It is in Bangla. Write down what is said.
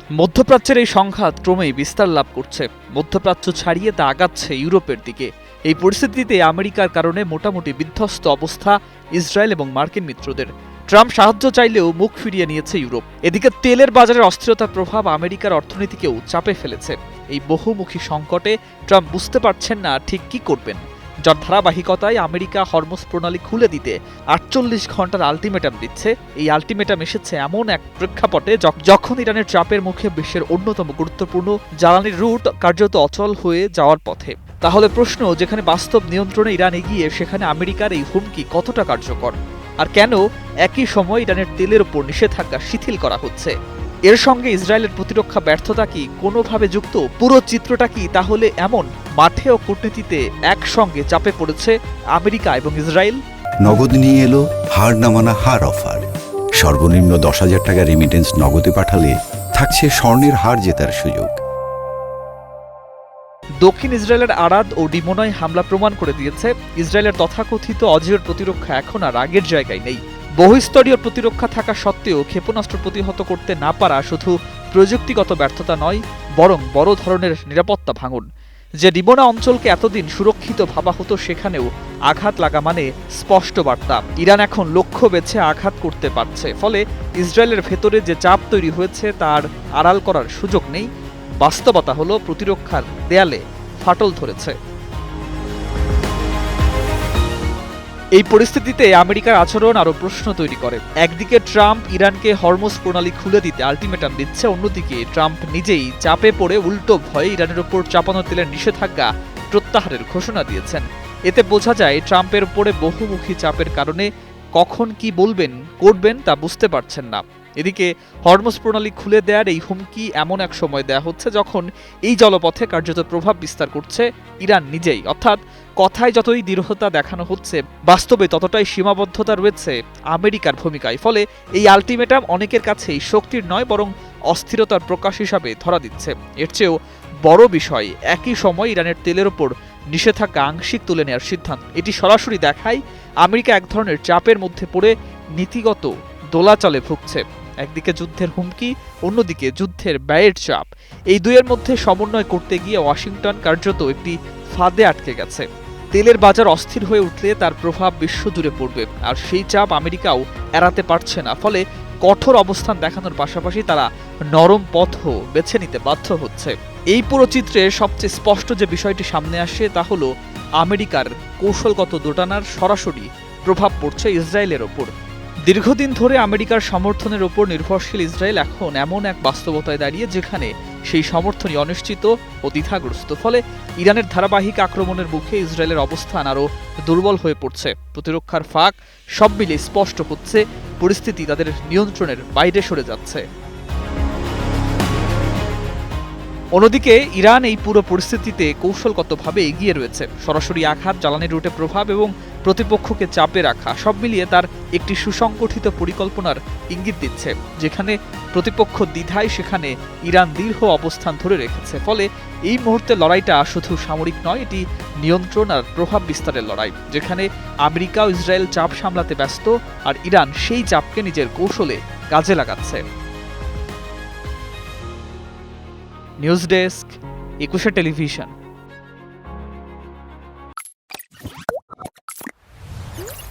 মধ্যপ্রাচ্যের এই সংঘাত ক্রমেই বিস্তার লাভ করছে। মধ্যপ্রাচ্য ছাড়িয়ে তা আগাচ্ছে ইউরোপের দিকে। এই পরিস্থিতিতে আমেরিকার কারণে মোটামুটি বিধ্বস্ত অবস্থা ইসরায়েল এবং মার্কিন মিত্রদের। ট্রাম্প সাহায্য চাইলেও মুখ ফিরিয়ে নিয়েছে ইউরোপ। এদিকে তেলের বাজারের অস্থিরতার প্রভাব আমেরিকার অর্থনীতিকেও চাপে ফেলেছে। এই বহুমুখী সংকটে ট্রাম্প বুঝতে পারছেন না ঠিক কি করবেন, যার ধারাবাহিকতায় আমেরিকা হরমুজ প্রণালী খুলে দিতে ৪৮ ঘন্টার আলটিমেটাম দিচ্ছে। এই আলটিমেটাম এসেছে এমন এক প্রেক্ষাপটে যখন ইরানের চাপের মুখে বিশ্বের অন্যতম গুরুত্বপূর্ণ জ্বালানির রুট কার্যত অচল হয়ে যাওয়ার পথে। তাহলে প্রশ্ন, যেখানে বাস্তব নিয়ন্ত্রণে ইরান এগিয়ে, সেখানে আমেরিকার এই হুমকি কতটা কার্যকর? আর কেন একই সময় ইরানের তেলের উপর নিষেধাজ্ঞা শিথিল করা হচ্ছে? এর সঙ্গে ইসরায়েলের প্রতিরক্ষা ব্যর্থতা কি কোনোভাবে যুক্ত? পুরো চিত্রটা কি তাহলে এমন? মাঠে ও কূটনীতিতে একসঙ্গে চাপে পড়েছে আমেরিকা এবং ইসরায়েল। নগদ নিয়ে এলো হার না মানা হার অফার। সর্বনিম্ন ১০,০০০ টাকা রেমিটেন্স নগদে পাঠালে থাকছে স্বর্ণের হার জেতার সুযোগ। দক্ষিণ ইসরায়েলের আরাদ ও ডিমোনায় হামলা প্রমাণ করে দিয়েছে ইসরায়েলের তথাকথিত অজেয় প্রতিরক্ষা এখন আর আগের জায়গায় নেই। বহুস্তরীয় প্রতিরক্ষা থাকা সত্ত্বেও ক্ষেপণাস্ত্র প্রতিহত করতে না পারা শুধু প্রযুক্তিগত ব্যর্থতা নয়, বরং বড় ধরনের নিরাপত্তা ভাঙন। যে ডিমোনা অঞ্চলকে এতদিন সুরক্ষিত ভাবা হতো, সেখানেও আঘাত লাগা মানে স্পষ্ট বার্তা ইরান এখন লক্ষ্য বেছে আঘাত করতে পারছে। ফলে ইসরায়েলের ভেতরে যে চাপ তৈরি হয়েছে তার আড়াল করার সুযোগ নেই। বাস্তবতা হলো, প্রতিরক্ষার দেয়ালে ফাটল ধরেছে। এই পরিস্থিতিতে আমেরিকার আচরণ আরও প্রশ্ন তৈরি করে। একদিকে ট্রাম্প ইরানকে হরমুজ প্রণালী খুলে দিতে আলটিমেটাম দিচ্ছে, অন্যদিকে ট্রাম্প নিজেই চাপে পড়ে উল্টো ভয়ে ইরানের উপর চাপানো তেলের নিষেধাজ্ঞা প্রত্যাহারের ঘোষণা দিয়েছেন। এতে বোঝা যায় ট্রাম্পের উপরে বহুমুখী চাপের কারণে কখন কি বলবেন করবেন তা বুঝতে পারছেন না। এদিকে হরমুজ প্রণালী খুলে দেওয়ার এই হুমকি এমন এক সময় দেয়া হচ্ছে যখন এই জলপথে কার্যত প্রভাব বিস্তার করছে ইরান নিজেই। অর্থাৎ কথায় যতই দৃঢ়তা দেখানো হচ্ছে, বাস্তবে ততটাই সীমাবদ্ধতা রয়েছে আমেরিকার ভূমিকায়। ফলে এই আলটিমেটাম অনেকের কাছেই শক্তির নয়, বরং অস্থিরতার প্রকাশ হিসাবে ধরা দিচ্ছে। এর চেয়েও বড় বিষয়, একই সময় ইরানের তেলের ওপর নিষেধাজ্ঞা আংশিক তুলে নেওয়ার সিদ্ধান্ত। এটি সরাসরি দেখায় আমেরিকা এক ধরনের চাপের মধ্যে পড়ে নীতিগত দোলাচলে ভুগছে। একদিকে যুদ্ধের হুমকি, অন্যদিকে যুদ্ধের ব্যয়ের চাপ। এই দুইয়ের মধ্যে সমন্বয় করতে গিয়ে ওয়াশিংটন কার্যত একটি ফাঁদে আটকে গেছে। তেলের বাজার অস্থির হয়ে উঠলে তার প্রভাব বিশ্বজুড়ে পড়বে, আর সেই চাপ আমেরিকাও এড়াতে পারছে না। ফলে কঠোর অবস্থান দেখানোর পাশাপাশি তারা নরম পথও বেছে নিতে বাধ্য হচ্ছে। এই পুরো চিত্রে সবচেয়ে স্পষ্ট যে বিষয়টি সামনে আসে তা হলো আমেরিকার কৌশলগত দোটানার সরাসরি প্রভাব পড়ছে ইসরায়েলের ওপর। দীর্ঘদিন ধরে আমেরিকার সমর্থনের ওপর নির্ভরশীল ইসরায়েল এখন এমন এক বাস্তবতায় দাঁড়িয়ে যেখানে সেই সমর্থনই অনিশ্চিত ও দ্বিধাগ্রস্ত। ফলে ইরানের ধারাবাহিক আক্রমণের মুখে ইসরায়েলের অবস্থান আরও দুর্বল হয়ে পড়ছে। প্রতিরক্ষার ফাঁক সব মিলে স্পষ্ট হচ্ছে পরিস্থিতি তাদের নিয়ন্ত্রণের বাইরে সরে যাচ্ছে। অন্যদিকে ইরান এই পুরো পরিস্থিতিতে কৌশলগতভাবে এগিয়ে রয়েছে। সরাসরি আঘাত, জ্বালানি রুটে প্রভাব এবং প্রতিপক্ষকে চাপে রাখা সব মিলিয়ে তার একটি সুসংগঠিত পরিকল্পনার ইঙ্গিত দিচ্ছে। যেখানে প্রতিপক্ষ দ্বিধায়, সেখানে ইরান দৃঢ় অবস্থান ধরে রেখেছে। ফলে এই মুহূর্তে লড়াইটা শুধু সামরিক নয়, এটি নিয়ন্ত্রণ আর প্রভাব বিস্তারের লড়াই, যেখানে আমেরিকা ও ইসরায়েল চাপ সামলাতে ব্যস্ত আর ইরান সেই চাপকে নিজের কৌশলে কাজে লাগাচ্ছে। News desk, ২১ television.